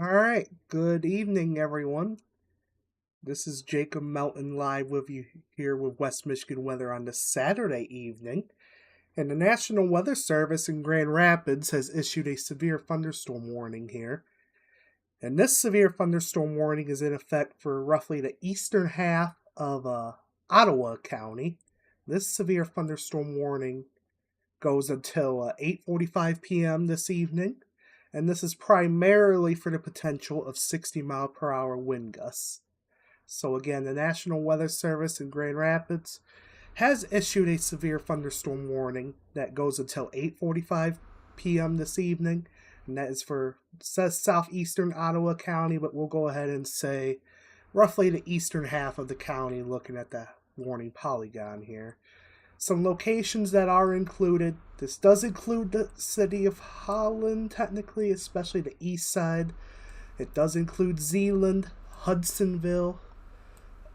All right, good evening, everyone. This is Jacob Melton live with you here with West Michigan weather on this Saturday evening. And the National Weather Service in Grand Rapids has issued a severe thunderstorm warning here. And this severe thunderstorm warning is in effect for roughly the eastern half of Ottawa County. This severe thunderstorm warning goes until 8:45 p.m. this evening, and this is primarily for the potential of 60-mile-per-hour wind gusts. So again, the National Weather Service in Grand Rapids has issued a severe thunderstorm warning that goes until 8:45 p.m. this evening, and that is for says southeastern Ottawa County, but we'll go ahead and say roughly the eastern half of the county looking at the warning polygon here. Some locations that are included. This does include the city of Holland, technically, especially the east side. It does include Zeeland, Hudsonville,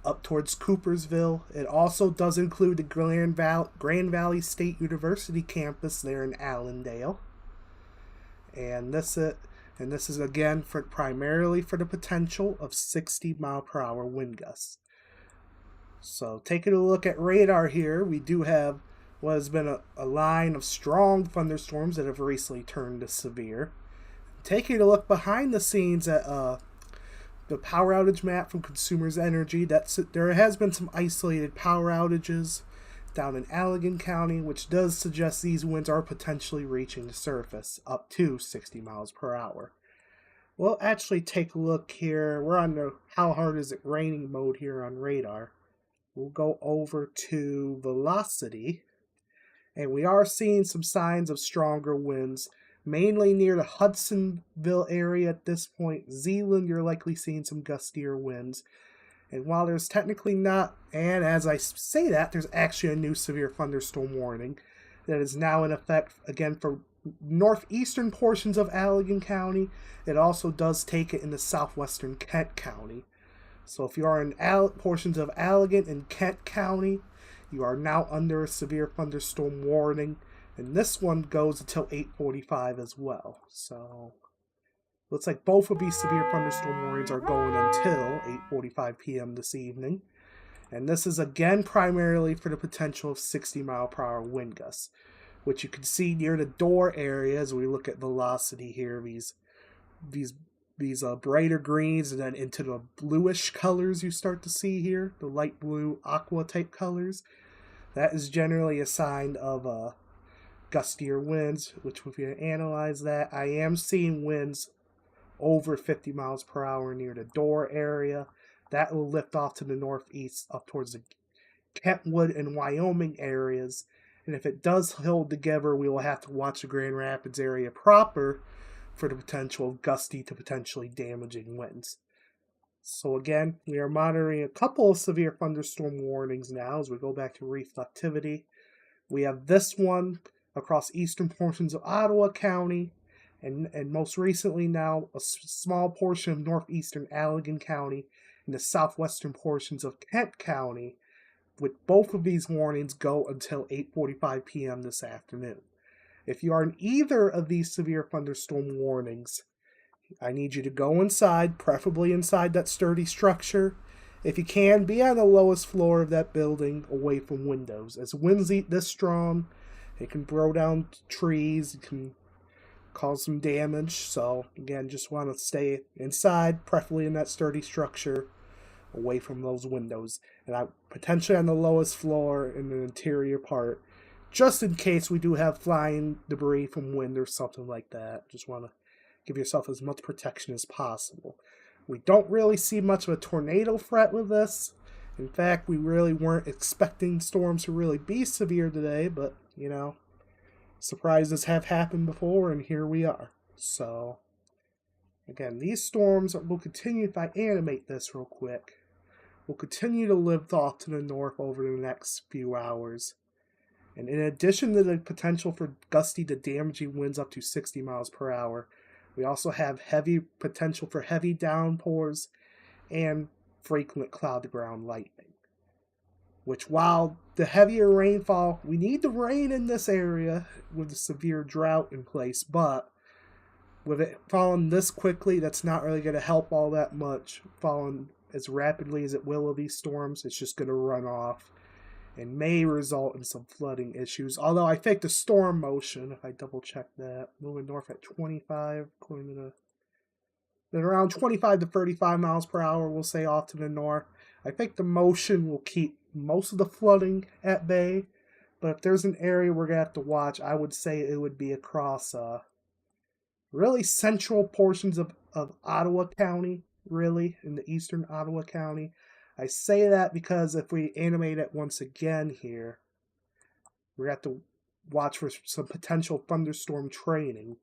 up towards Coopersville. It also does include the Grand Valley State University campus there in Allendale. And this is again for primarily for the potential of 60-mile-per-hour wind gusts. So taking a look at radar here, we do have what has been a line of strong thunderstorms that have recently turned to severe. Taking a look behind the scenes at the power outage map from Consumers Energy, there has been some isolated power outages down in Allegan County, which does suggest these winds are potentially reaching the surface up to 60 miles per hour. We'll actually take a look here. We're on the how hard is it raining mode here on radar. We'll go over to velocity, and we are seeing some signs of stronger winds, mainly near the Hudsonville area at this point. Zeeland, you're likely seeing some gustier winds. And while there's technically not, and as I say that, there's actually a new severe thunderstorm warning that is now in effect again for northeastern portions of Allegan County. It also does take it in the southwestern Kent County. So if you are in portions of Allegan and Kent County, you are now under a severe thunderstorm warning, and this one goes until 8:45 as well. So looks like both of these severe thunderstorm warnings are going until 8:45 p.m. this evening. And this is again primarily for the potential of 60-mile-per-hour wind gusts, which you can see near the door area as we look at velocity here. These brighter greens and then into the bluish colors you start to see here, the light blue aqua type colors. That is generally a sign of gustier winds, which if you analyze that, I am seeing winds over 50 miles per hour near the door area. That will lift off to the northeast up towards the Kentwood and Wyoming areas. And if it does hold together, we will have to watch the Grand Rapids area proper for the potential of gusty to potentially damaging winds. So again, we are monitoring a couple of severe thunderstorm warnings now as we go back to reflectivity. We have this one across eastern portions of Ottawa County, and most recently now a small portion of northeastern Allegan County and the southwestern portions of Kent County, with both of these warnings go until 8:45 p.m. this afternoon. If you are in either of these severe thunderstorm warnings, I need you to go inside, preferably inside that sturdy structure. If you can, be on the lowest floor of that building, away from windows. As winds this strong, it can throw down trees, it can cause some damage. So again, just want to stay inside, preferably in that sturdy structure, away from those windows. And I potentially on the lowest floor in the interior part, just in case we do have flying debris from wind or something like that. Just want to give yourself as much protection as possible. We don't really see much of a tornado threat with this. In fact, we really weren't expecting storms to really be severe today, but, surprises have happened before, and here we are. So, again, these storms will continue, if I animate this real quick, will continue to lift off to the north over the next few hours. And in addition to the potential for gusty to damaging winds up to 60 miles per hour, we also have potential for heavy downpours and frequent cloud-to-ground lightning. Which, while the heavier rainfall, we need the rain in this area with a severe drought in place, but with it falling this quickly, that's not really going to help all that much. Falling as rapidly as it will of these storms, it's just going to run off and may result in some flooding issues. Although I think the storm motion, if I double check that, moving north at 25, according to then around 25 to 35 miles per hour, we'll say off to the north. I think the motion will keep most of the flooding at bay. But if there's an area we're going to have to watch, I would say it would be across really central portions of Ottawa County, really, in the eastern Ottawa County. I say that because if we animate it once again here, we have to watch for some potential thunderstorm training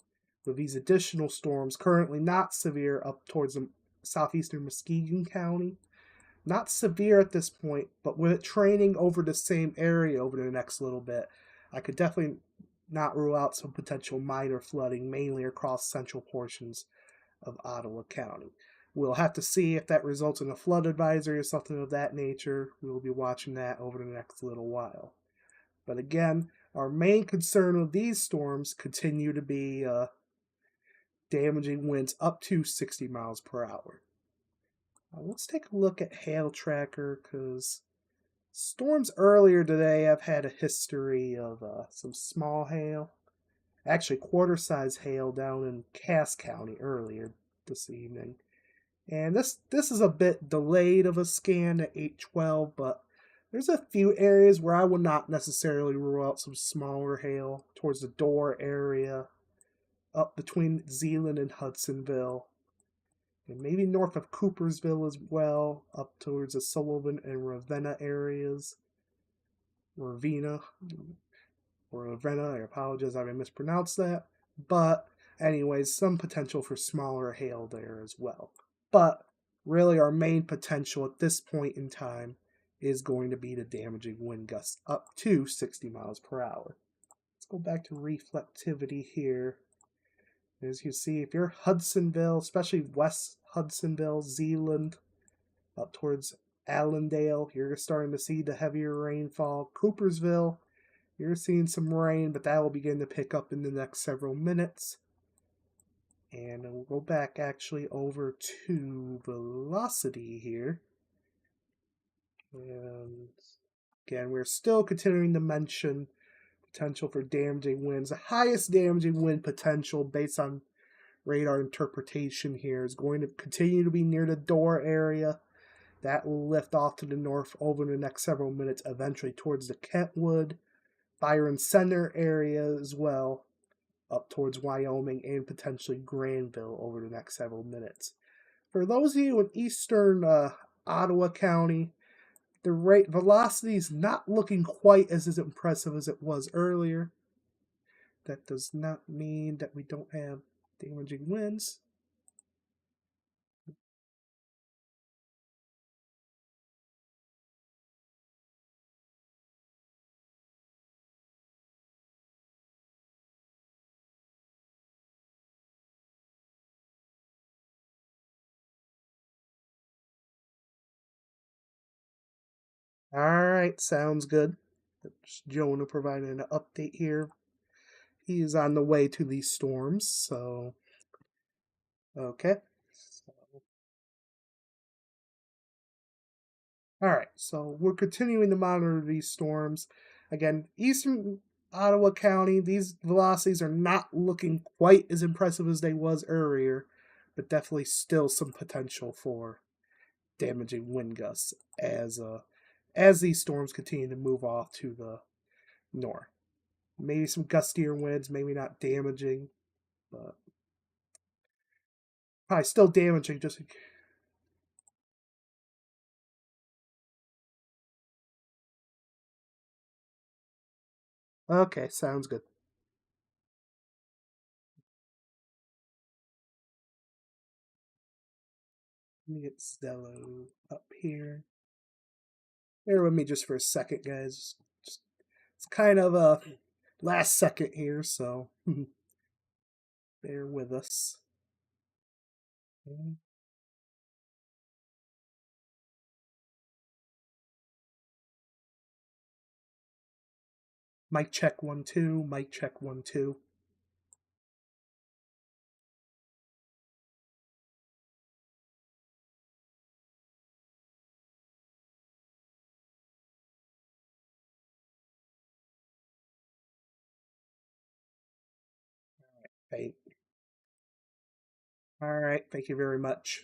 with these additional storms currently not severe up towards the southeastern Muskegon County. Not severe at this point, but with it training over the same area over the next little bit, I could definitely not rule out some potential minor flooding, mainly across central portions of Ottawa County. We'll have to see if that results in a flood advisory or something of that nature. We will be watching that over the next little while. But again, our main concern with these storms continue to be damaging winds up to 60 miles per hour. Let's take a look at Hail Tracker, because storms earlier today have had a history of some small hail. Actually, quarter-size hail down in Cass County earlier this evening. And this is a bit delayed of a scan at 8:12, but there's a few areas where I would not necessarily rule out some smaller hail towards the Door area, up between Zeeland and Hudsonville, and maybe north of Coopersville as well, up towards the Sullivan and Ravenna areas. Ravenna, I apologize if I mispronounced that. But anyways, some potential for smaller hail there as well. But really our main potential at this point in time is going to be the damaging wind gusts up to 60 miles per hour. Let's go back to reflectivity here. As you see, if you're Hudsonville, especially West Hudsonville, Zeeland, up towards Allendale, you're starting to see the heavier rainfall. Coopersville, you're seeing some rain, but that will begin to pick up in the next several minutes. And we'll go back actually over to velocity here. And again, we're still continuing to mention potential for damaging winds. The highest damaging wind potential based on radar interpretation here is going to continue to be near the Door area. That will lift off to the north over the next several minutes, eventually towards the Kentwood, Byron Center area as well, up towards Wyoming and potentially Granville over the next several minutes. For those of you in eastern Ottawa County, the rate velocity is not looking quite as impressive as it was earlier. That does not mean that we don't have damaging winds. Alright, sounds good. That's Jonah providing an update here. He is on the way to these storms, so okay. Alright, so we're continuing to monitor these storms. Again, eastern Ottawa County, these velocities are not looking quite as impressive as they was earlier, but definitely still some potential for damaging wind gusts as these storms continue to move off to the north. Maybe some gustier winds, maybe not damaging, but probably still damaging. Okay, sounds good. Let me get Zello up here. Bear with me just for a second, guys. It's kind of a last second here, so bear with us. Okay. Mic check 1 2. Mic check 1 2. All right, thank you very much.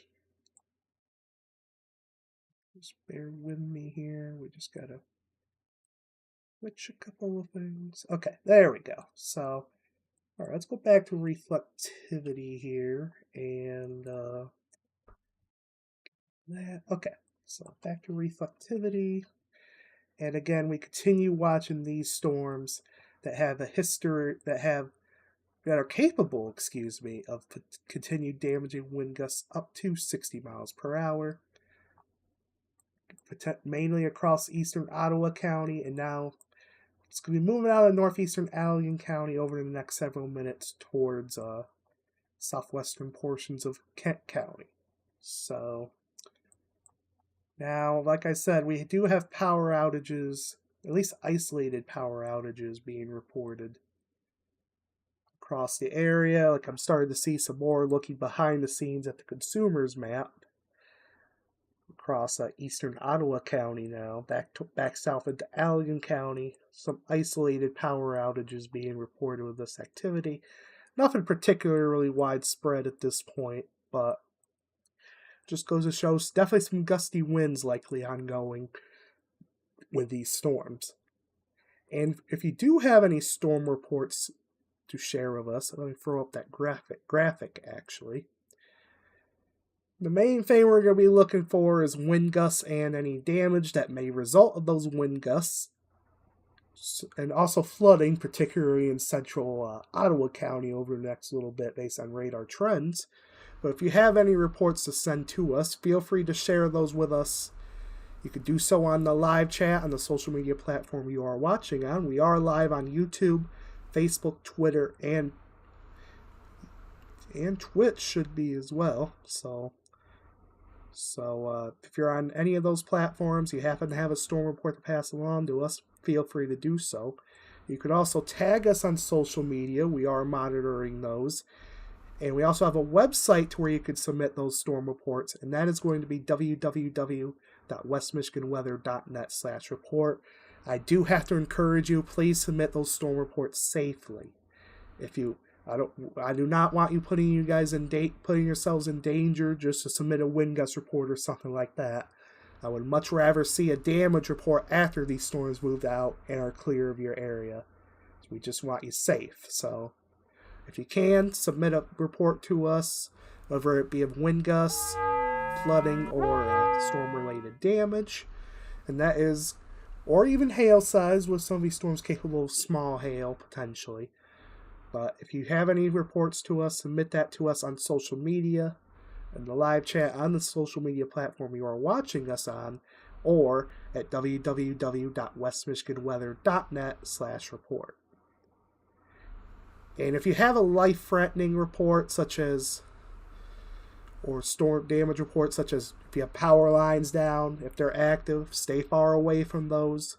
Just bear with me here. We just gotta switch a couple of things. Okay, there we go. So, all right, let's go back to reflectivity here, and that. Okay, so back to reflectivity, and again, we continue watching these storms that have a history that are capable, excuse me, of continued damaging wind gusts up to 60 miles per hour, mainly across eastern Ottawa County, and now it's going to be moving out of northeastern Allen County over the next several minutes towards southwestern portions of Kent County. So now, like I said, we do have power outages, at least isolated power outages being reported across the area. Like I'm starting to see some more looking behind the scenes at the consumer's map across eastern Ottawa County now, back south into Allen County. Some isolated power outages being reported with this activity. Nothing particularly widespread at this point, but just goes to show definitely some gusty winds likely ongoing with these storms. And if you do have any storm reports to share with us, let me throw up that graphic actually. The main thing we're going to be looking for is wind gusts and any damage that may result of those wind gusts, and also flooding, particularly in central Ottawa County over the next little bit based on radar trends. But if you have any reports to send to us, feel free to share those with us. You could do so on the live chat on the social media platform you are watching on. We are live on YouTube, Facebook, Twitter, and Twitch should be as well. So if you're on any of those platforms, you happen to have a storm report to pass along to us, feel free to do so. You could also tag us on social media. We are monitoring those. And we also have a website to where you could submit those storm reports, and that is going to be www.westmichiganweather.net/report. I do have to encourage you, please submit those storm reports safely. I do not want you putting yourselves in danger just to submit a wind gust report or something like that. I would much rather see a damage report after these storms moved out and are clear of your area. So we just want you safe. So if you can, submit a report to us, whether it be of wind gusts, flooding, or storm-related damage. And that is, or even hail size, with some of these storms capable of small hail, potentially. But if you have any reports to us, submit that to us on social media, in the live chat on the social media platform you are watching us on, or at www.westmichiganweather.net/report. And if you have a life-threatening report, or storm damage reports, such as if you have power lines down, if they're active, stay far away from those.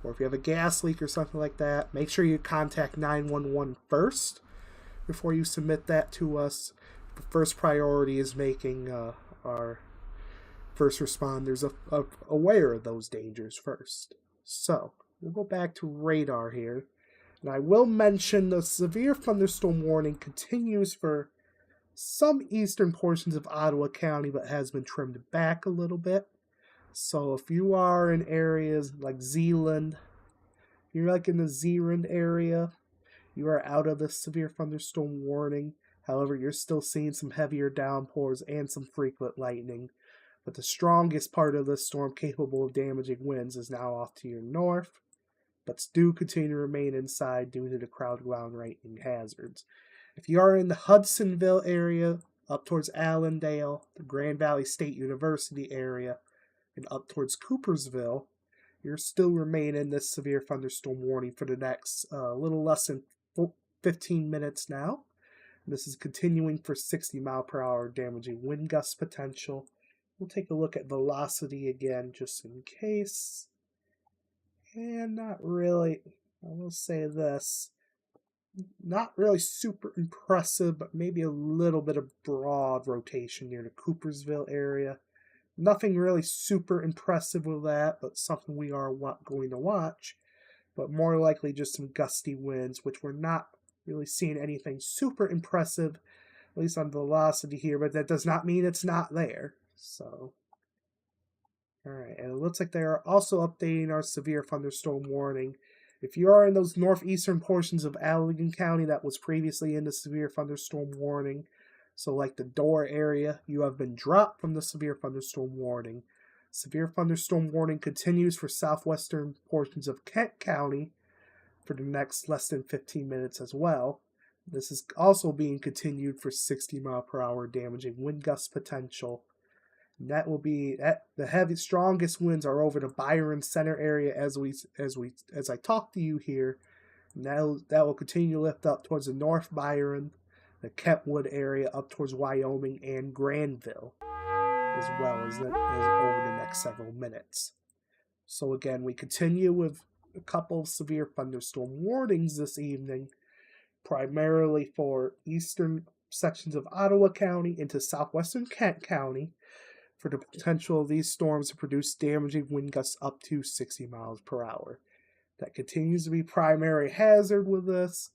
Or if you have a gas leak or something like that, make sure you contact 911 first before you submit that to us. The first priority is making our first responders aware of those dangers first. So, we'll go back to radar here. And I will mention the severe thunderstorm warning continues for some eastern portions of Ottawa County, but has been trimmed back a little bit. So if you are in areas like Zeeland, if you're like in the Zeeland area, you are out of the severe thunderstorm warning. However, you're still seeing some heavier downpours and some frequent lightning. But the strongest part of this storm capable of damaging winds is now off to your north, but do continue to remain inside due to the crowd ground lightning hazards. If you are in the Hudsonville area, up towards Allendale, the Grand Valley State University area, and up towards Coopersville, you're still remain in this severe thunderstorm warning for the next little less than 15 minutes now. This is continuing for 60 mile per hour damaging wind gust potential. We'll take a look at velocity again just in case. And not really, I will say this, not really super impressive, but maybe a little bit of broad rotation near the Coopersville area. Nothing really super impressive with that, but something we are going to watch. But more likely just some gusty winds, which we're not really seeing anything super impressive, at least on velocity here, but that does not mean it's not there. So, all right, and it looks like they are also updating our severe thunderstorm warning. If you are in those northeastern portions of Allegan County that was previously in the severe thunderstorm warning, so like the Door area, you have been dropped from the severe thunderstorm warning. Severe thunderstorm warning continues for southwestern portions of Kent County for the next less than 15 minutes as well. This is also being continued for 60-mile-per-hour damaging wind gust potential. And that will be the strongest winds are over the Byron Center area as I talk to you here. And that will continue to lift up towards the North Byron, the Kentwood area, up towards Wyoming and Granville, as well as over the next several minutes. So again, we continue with a couple of severe thunderstorm warnings this evening, primarily for eastern sections of Ottawa County into southwestern Kent County, for the potential of these storms to produce damaging wind gusts up to 60 miles per hour. That continues to be primary hazard with this.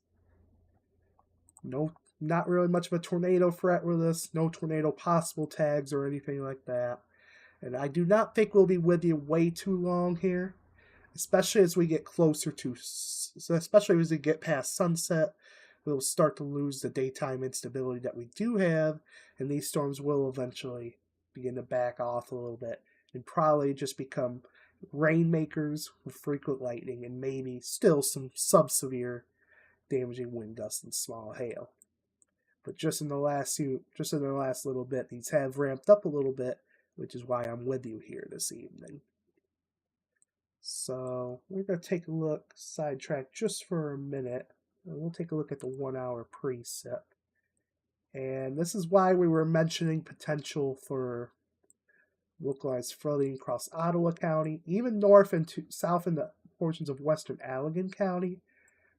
No, not really much of a tornado threat with this. No tornado possible tags or anything like that. And I do not think we'll be with you way too long here, especially as we get especially as we get past sunset. We'll start to lose the daytime instability that we do have, and these storms will eventually begin to back off a little bit and probably just become rainmakers with frequent lightning and maybe still some sub-severe damaging wind gusts and small hail. But just in the last little bit, these have ramped up a little bit, which is why I'm with you here this evening. So we're going to take a look, sidetrack just for a minute, and we'll take a look at the 1 hour preset. And this is why we were mentioning potential for localized flooding across Ottawa County, even north and south in the portions of western Allegan County.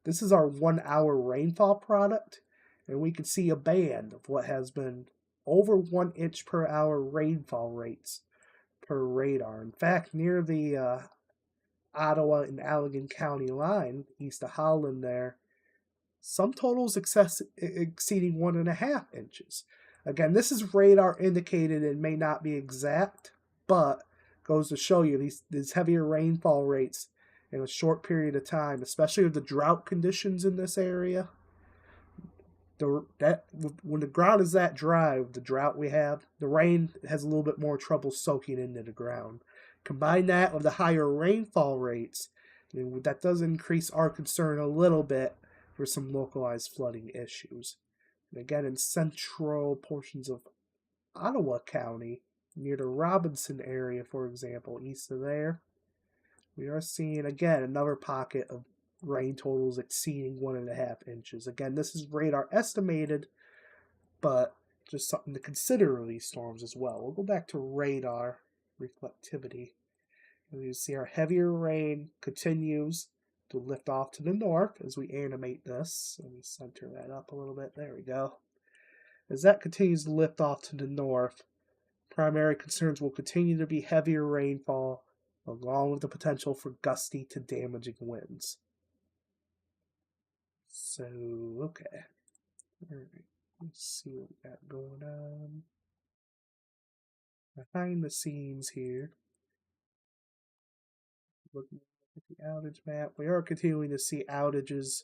This is our 1 hour rainfall product, and we can see a band of what has been over 1 inch per hour rainfall rates per radar. In fact, near the Ottawa and Allegan County line, east of Holland there, some totals exceeding 1.5 inches. Again, this is radar indicated and may not be exact, but goes to show you these heavier rainfall rates in a short period of time, especially with the drought conditions in this area. When the ground is that dry, with the drought we have, the rain has a little bit more trouble soaking into the ground. Combine that with the higher rainfall rates, and that does increase our concern a little bit for some localized flooding issues. And again, in central portions of Ottawa County, near the Robinson area, for example, east of there, we are seeing, again, another pocket of rain totals exceeding 1.5 inches. Again, this is radar estimated, but just something to consider with these storms as well. We'll go back to radar reflectivity. And you see our heavier rain continues to lift off to the north as we animate this. Let me center that up a little bit. There we go. As that continues to lift off to the north, primary concerns will continue to be heavier rainfall, along with the potential for gusty to damaging winds. So, okay. Alright, let's see what we got going on. Behind the scenes here, looking at the outage map, we are continuing to see outages,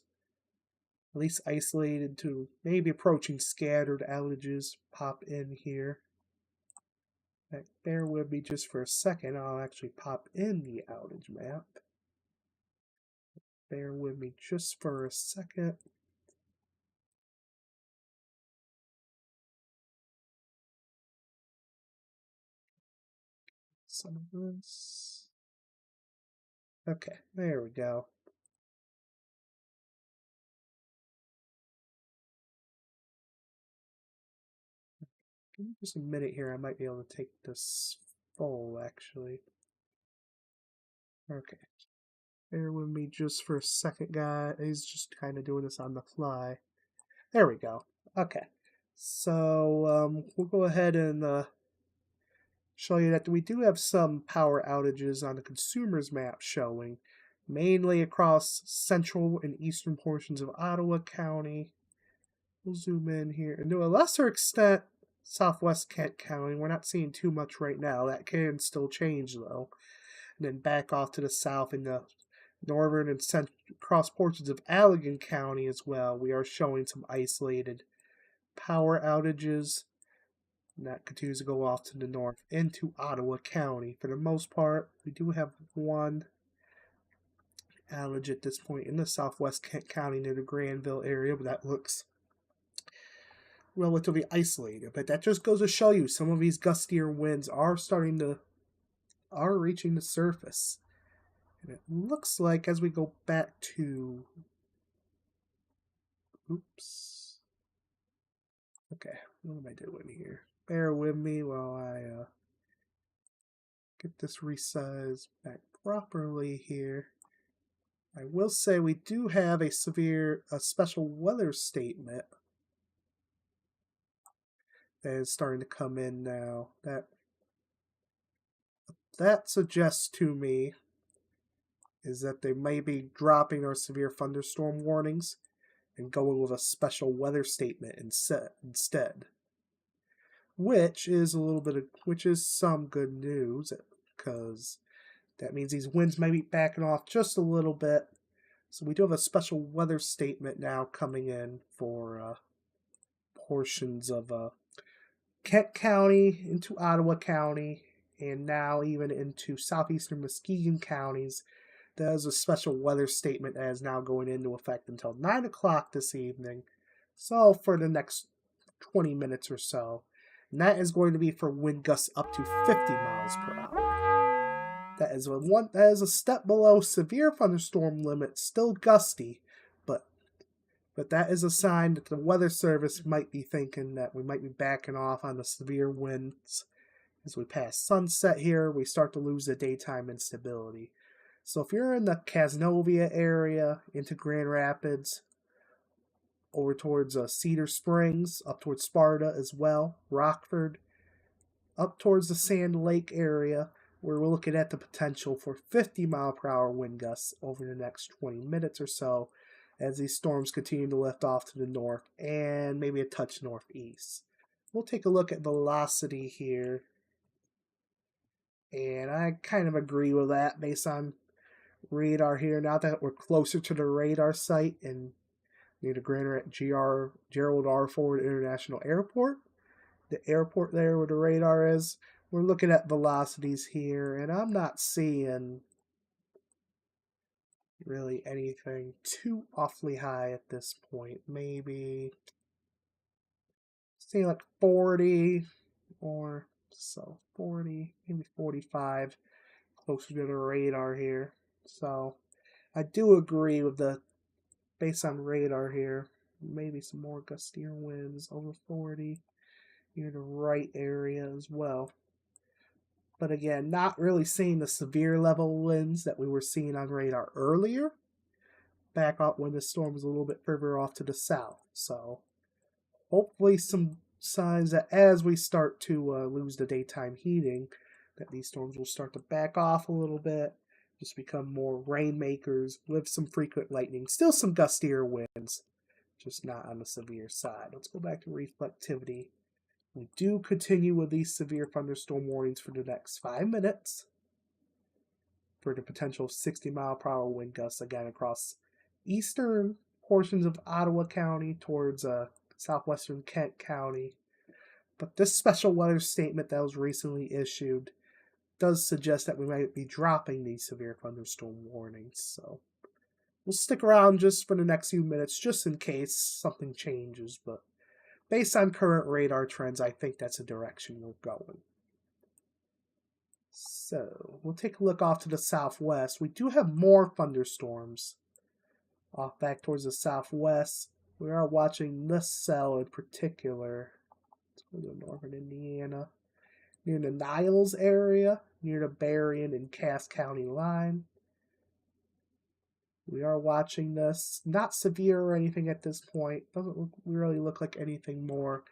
at least isolated to maybe approaching scattered outages, pop in here. Bear with me just for a second. I'll actually pop in the outage map. Bear with me just for a second. Some of this. Okay, there we go. Give me just a minute here. I might be able to take this full, actually. Okay. Bear with me just for a second, guys. He's just kind of doing this on the fly. There we go. Okay. So, we'll go ahead and show you that we do have some power outages on the consumer's map showing. mainly across central and eastern portions of Ottawa County. We'll zoom in here. And to a lesser extent, southwest Kent County. We're not seeing too much right now. That can still change, though. And then back off to the south in the northern and cross portions of Allegan County as well. We are showing some isolated power outages. And that continues to go off to the north into Ottawa County. For the most part, we do have one outage at this point in the southwest Kent County near the Granville area, but that looks relatively isolated. But that just goes to show you some of these gustier winds are reaching the surface. And it looks like as we go back to okay, what am I doing here? Bear with me while I get this resized back properly here. I will say we do have a special weather statement that is starting to come in now. That suggests to me is that they may be dropping our severe thunderstorm warnings and going with a special weather statement instead. Which is some good news, because that means these winds may be backing off just a little bit. So we do have a special weather statement now coming in for portions of Kent County into Ottawa County, and now even into southeastern Muskegon counties. There's a special weather statement that is now going into effect until 9 o'clock this evening. So for the next 20 minutes or so. And that is going to be for wind gusts up to 50 miles per hour. That is a step below severe thunderstorm limit, still gusty, but that is a sign that the Weather Service might be thinking that we might be backing off on the severe winds. As we pass sunset here, we start to lose the daytime instability. So if you're in the Casnovia area, into Grand Rapids, over towards Cedar Springs, up towards Sparta as well, Rockford, up towards the Sand Lake area, where we're looking at the potential for 50 mile per hour wind gusts over the next 20 minutes or so, as these storms continue to lift off to the north and maybe a touch northeast. We'll take a look at velocity here, and I kind of agree with that based on radar here. Now that we're closer to the radar site and near the Gerald R. Ford International Airport, the airport there where the radar is, we're looking at velocities here, and I'm not seeing really anything too awfully high at this point. Maybe say like 40 or so, 40, maybe 45, closer to the radar here. So I do agree with based on radar here, maybe some more gustier winds over 40 near the right area as well. But again, not really seeing the severe level winds that we were seeing on radar earlier, back up when the storm was a little bit further off to the south. So hopefully some signs that as we start to lose the daytime heating, that these storms will start to back off a little bit, just become more rainmakers with some frequent lightning. Still some gustier winds, just not on the severe side. Let's go back to reflectivity. We do continue with these severe thunderstorm warnings for the next 5 minutes for the potential 60 mile per hour wind gusts again across eastern portions of Ottawa County towards southwestern Kent County. But this special weather statement that was recently issued does suggest that we might be dropping these severe thunderstorm warnings. So we'll stick around just for the next few minutes, just in case something changes. But based on current radar trends, I think that's the direction we're going. So we'll take a look off to the southwest. We do have more thunderstorms off back towards the southwest. We are watching this cell in particular. Let's go to northern Indiana. Near the Niles area, near the Berrien and Cass County line. We are watching this. Not severe or anything at this point. Doesn't really look like anything more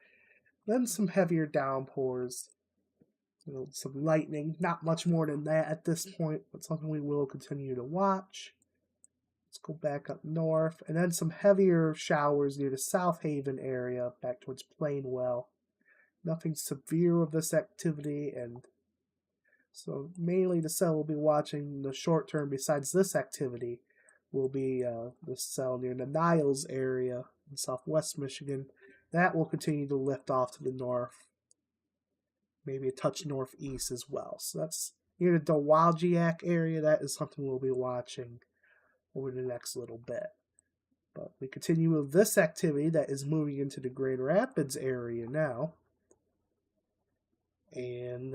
than some heavier downpours. Some lightning. Not much more than that at this point, but something we will continue to watch. Let's go back up north, and then some heavier showers near the South Haven area, back towards Plainwell. Nothing severe of this activity, and so mainly the cell we'll be watching in the short term besides this activity will be the cell near the Niles area in southwest Michigan. That will continue to lift off to the north, maybe a touch northeast as well. So that's near the Dowagiac area. That is something we'll be watching over the next little bit. But we continue with this activity that is moving into the Grand Rapids area now. And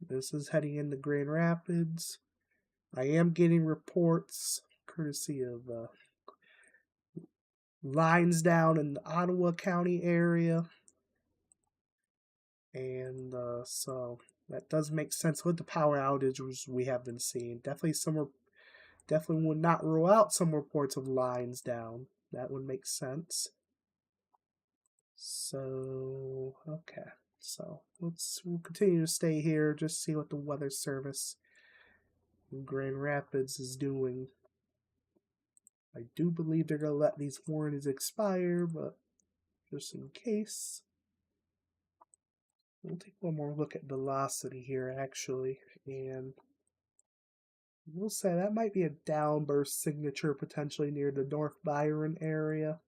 this is heading into Grand Rapids. I am getting reports, courtesy of lines down in the Ottawa County area. And so that does make sense with the power outages we have been seeing. Definitely would not rule out some reports of lines down. That would make sense. So, okay. So we'll continue to stay here, just see what the weather service in Grand Rapids is doing. I do believe they're going to let these warnings expire, but just in case. We'll take one more look at velocity here, actually, and we'll say that might be a downburst signature potentially near the North Byron area.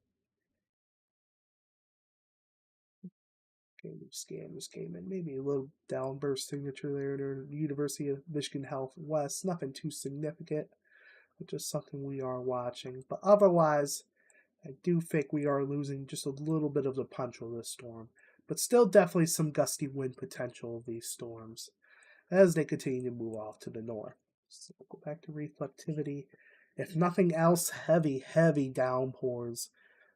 Okay, just came in. Maybe a little downburst signature there near the University of Michigan Health West. Nothing too significant, but just something we are watching. But otherwise, I do think we are losing just a little bit of the punch of this storm. But still definitely some gusty wind potential of these storms as they continue to move off to the north. So we'll go back to reflectivity. If nothing else, heavy downpours.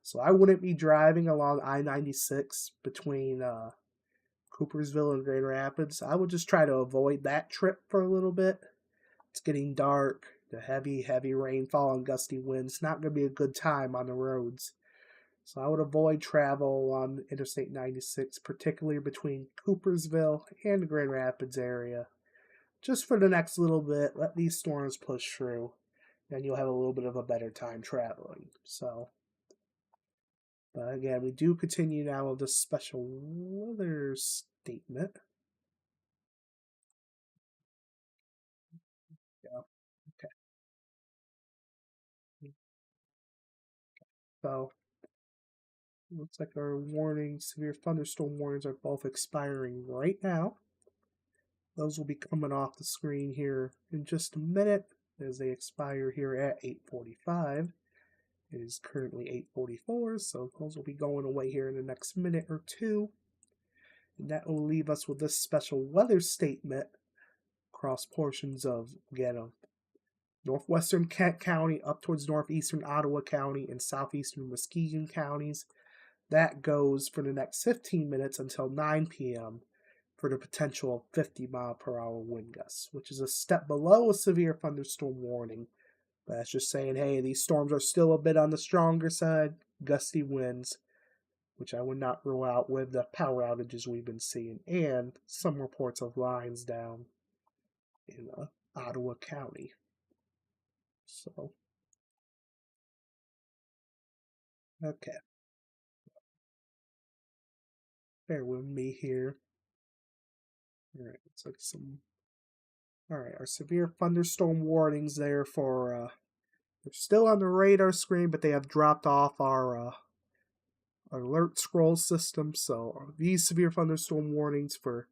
So I wouldn't be driving along I-96 between Coopersville and Grand Rapids. I would just try to avoid that trip for a little bit. It's getting dark. The heavy rainfall and gusty winds. Not going to be a good time on the roads. So I would avoid travel on Interstate 96, particularly between Coopersville and the Grand Rapids area. Just for the next little bit, let these storms push through, and you'll have a little bit of a better time traveling. So, but again, we do continue now with this special weather statement. Yeah, okay. So, looks like our warnings, severe thunderstorm warnings, are both expiring right now. Those will be coming off the screen here in just a minute as they expire here at 8:45. It is currently 8:44, so those will be going away here in the next minute or two. And that will leave us with this special weather statement across portions of, again, of northwestern Kent County up towards northeastern Ottawa County and southeastern Muskegon counties. That goes for the next 15 minutes until 9 p.m. for the potential of 50-mile-per-hour wind gusts, which is a step below a severe thunderstorm warning. But that's just saying, hey, these storms are still a bit on the stronger side, gusty winds, which I would not rule out with the power outages we've been seeing, and some reports of lines down in Ottawa County. So, okay. Bear with me here. Alright, it's like some. Alright, our severe thunderstorm warnings there for. They're still on the radar screen, but they have dropped off our alert scroll system. So these severe thunderstorm warnings for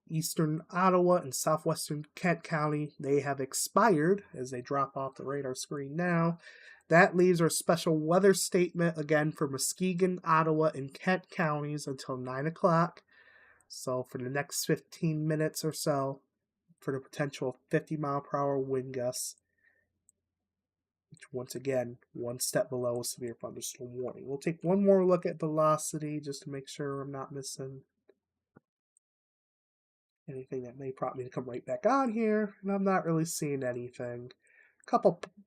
eastern Ottawa and southwestern Kent County, they have expired as they drop off the radar screen now. That leaves our special weather statement again for Muskegon, Ottawa, and Kent counties until 9 o'clock. So for the next 15 minutes or so, for the potential of 50-mile-per-hour wind gusts, which once again, one step below a severe thunderstorm warning. We'll take one more look at velocity just to make sure I'm not missing anything that may prompt me to come right back on here, and I'm not really seeing anything.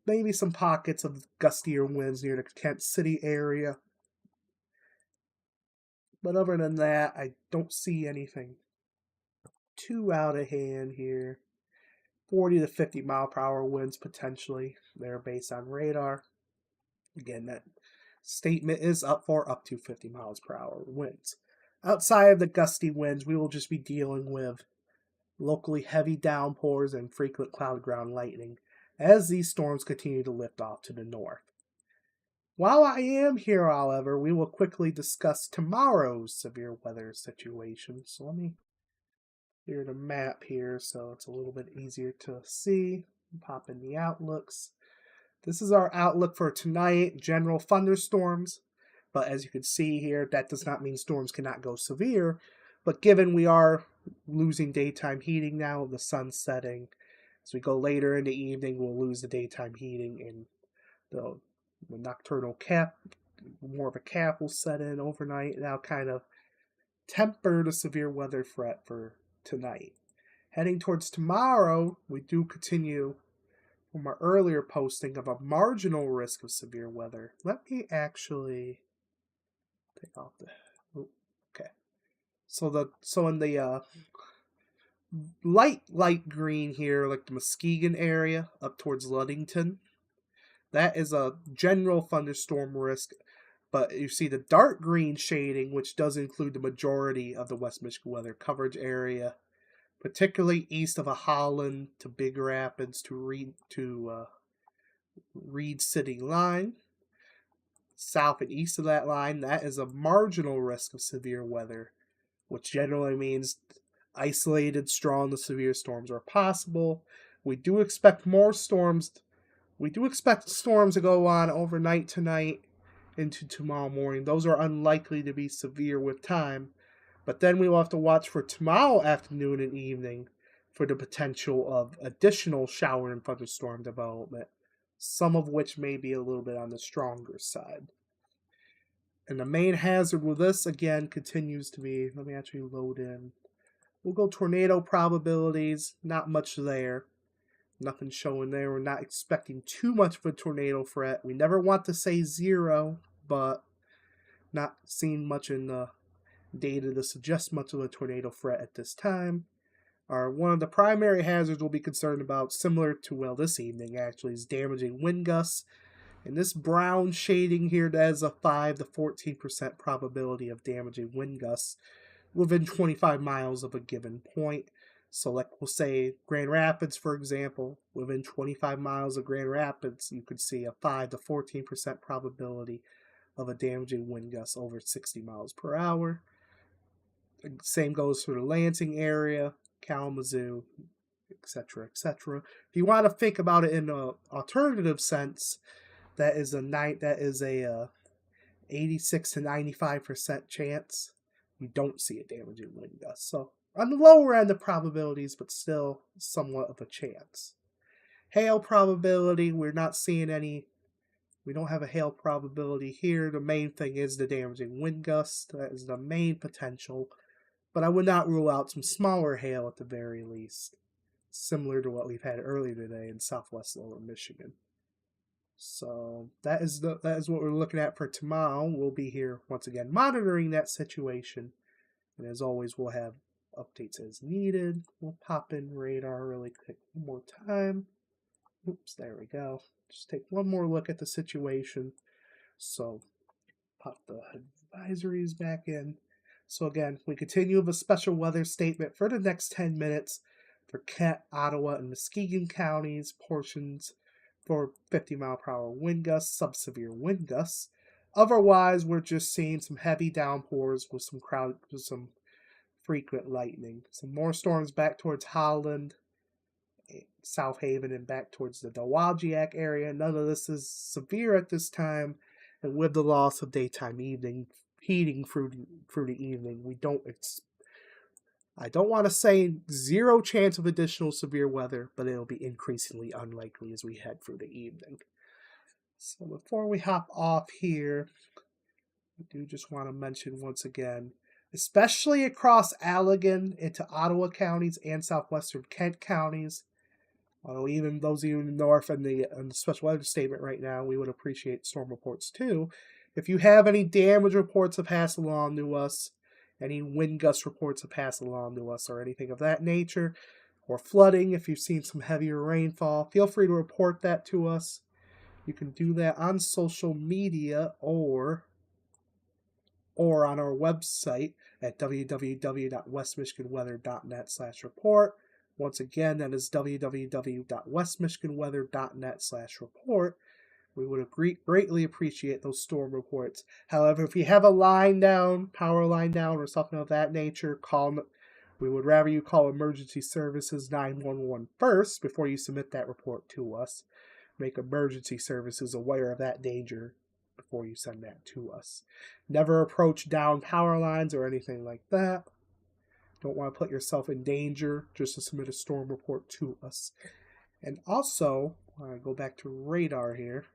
Maybe some pockets of gustier winds near the Kent City area. But other than that, I don't see anything too out of hand here. 40 to 50 mile per hour winds potentially. They're based on radar. Again, that statement is up for up to 50 miles per hour winds. Outside of the gusty winds, we will just be dealing with locally heavy downpours and frequent cloud ground lightning as these storms continue to lift off to the north. While I am here, however, we will quickly discuss tomorrow's severe weather situation. So let me clear the map here so it's a little bit easier to see. Pop in the outlooks. This is our outlook for tonight, general thunderstorms. But as you can see here, that does not mean storms cannot go severe. But given we are losing daytime heating now, the sun's setting, as we go later in the evening, we'll lose the daytime heating and the nocturnal cap, more of a cap will set in overnight. That'll kind of temper the severe weather threat for tonight. Heading towards tomorrow, we do continue from our earlier posting of a marginal risk of severe weather. Let me actually take off the. Okay. So in the light green here, like the Muskegon area up towards Ludington, that is a general thunderstorm risk. But you see the dark green shading, which does include the majority of the West Michigan weather coverage area, particularly east of Holland to Big Rapids to Reed City line. South and east of that line, that is a marginal risk of severe weather, which generally means isolated, strong to severe storms are possible. We do expect more storms. We do expect storms to go on overnight tonight into tomorrow morning. Those are unlikely to be severe with time. But then we will have to watch for tomorrow afternoon and evening for the potential of additional shower and thunderstorm development, some of which may be a little bit on the stronger side. And the main hazard with this, again, continues to be, let me actually load in. We'll go tornado probabilities, not much there. Nothing showing there. We're not expecting too much of a tornado threat. We never want to say zero, but not seeing much in the data to suggest much of a tornado threat at this time. One of the primary hazards we'll be concerned about, similar to, this evening actually, is damaging wind gusts. And this brown shading here, that is a 5 to 14% probability of damaging wind gusts within 25 miles of a given point. So like we'll say Grand Rapids, for example, within 25 miles of Grand Rapids, you could see a 5 to 14% probability of a damaging wind gust over 60 miles per hour. Same goes for the Lansing area, Kalamazoo, etc., etc. If you want to think about it in an alternative sense, that is a 86 to 95% chance you don't see a damaging wind gust. So on the lower end of probabilities, but still somewhat of a chance. Hail probability, we're not seeing any. We don't have a hail probability here. The main thing is the damaging wind gust. That is the main potential. But I would not rule out some smaller hail at the very least, similar to what we've had earlier today in southwest lower Michigan. So that is what we're looking at for tomorrow. We'll be here once again monitoring that situation. And as always, we'll have updates as needed. We'll pop in radar really quick one more time. Oops, there we go. Just take one more look at the situation. So pop the advisories back in. So again, we continue with a special weather statement for the next 10 minutes for Kent, Ottawa, and Muskegon counties, portions for 50 mile per hour wind gusts, sub-severe wind gusts. Otherwise, we're just seeing some heavy downpours with some frequent lightning. Some more storms back towards Holland, South Haven, and back towards the Dowagiac area. None of this is severe at this time, and with the loss of daytime heating through the evening, I don't want to say zero chance of additional severe weather, but it'll be increasingly unlikely as we head through the evening. So before we hop off here, I do just want to mention once again, especially across Allegan into Ottawa counties and southwestern Kent counties, although even those of you in the north and the special weather statement right now, we would appreciate storm reports too. If you have any damage reports to pass along to us, any wind gust reports to pass along to us, or anything of that nature, or flooding if you've seen some heavier rainfall, feel free to report that to us. You can do that on social media or on our website at www.westmichiganweather.net/report. Once again, that is www.westmichiganweather.net/report. We would greatly appreciate those storm reports. However, if you have a line down, power line down, or something of that nature, we would rather you call emergency services 911 first before you submit that report to us. Make emergency services aware of that danger before you send that to us. Never approach down power lines or anything like that. Don't want to put yourself in danger just to submit a storm report to us. And also, I go back to radar here.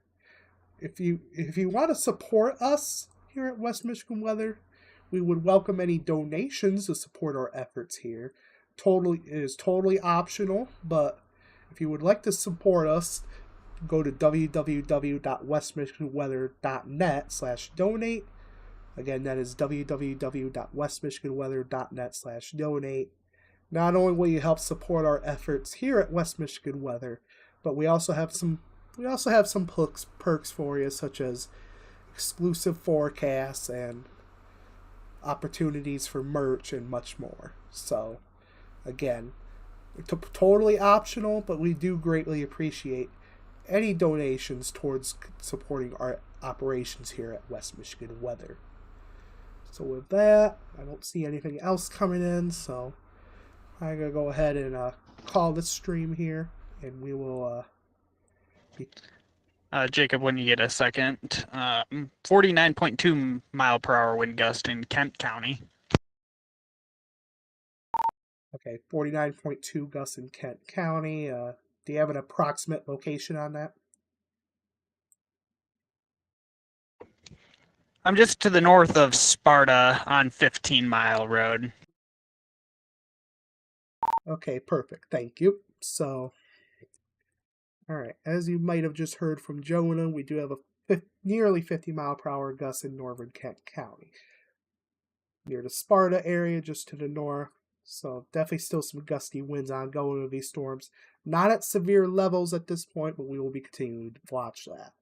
If you want to support us here at West Michigan Weather, we would welcome any donations to support our efforts here. It is totally optional, but if you would like to support us, go to www.westmichiganweather.net/donate. Again, that is www.westmichiganweather.net/donate. Not only will you help support our efforts here at West Michigan Weather, but we also have some perks for you, such as exclusive forecasts and opportunities for merch and much more. So, again, totally optional, but we do greatly appreciate any donations towards supporting our operations here at West Michigan Weather. So with that, I don't see anything else coming in, so I'm going to go ahead and call this stream here, and we will Jacob, when you get a second, 49.2 mile per hour wind gust in Kent County. Okay, 49.2 gusts in Kent County. Do you have an approximate location on that? I'm just to the north of Sparta on 15 Mile Road. Okay, perfect. Thank you. So, all right, as you might have just heard from Jonah, we do have a nearly 50 mile per hour gust in northern Kent County. Near the Sparta area, just to the north. So definitely still some gusty winds ongoing with these storms. Not at severe levels at this point, but we will be continuing to watch that.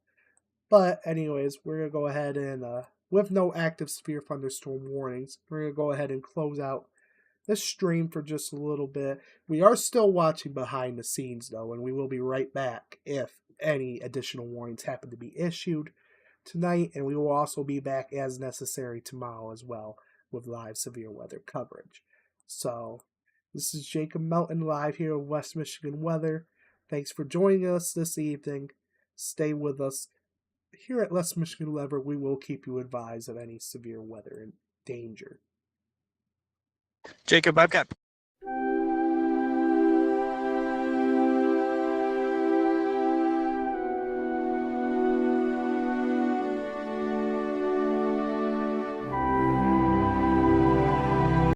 But anyways, we're going to go ahead and, with no active severe thunderstorm warnings, we're going to go ahead and close out this stream for just a little bit. We are still watching behind the scenes, though, and we will be right back if any additional warnings happen to be issued tonight, and we will also be back as necessary tomorrow as well with live severe weather coverage. So, this is Jacob Melton live here with West Michigan Weather. Thanks for joining us this evening. Stay with us. Here at West Michigan Weather, we will keep you advised of any severe weather and danger. Jacob, I've got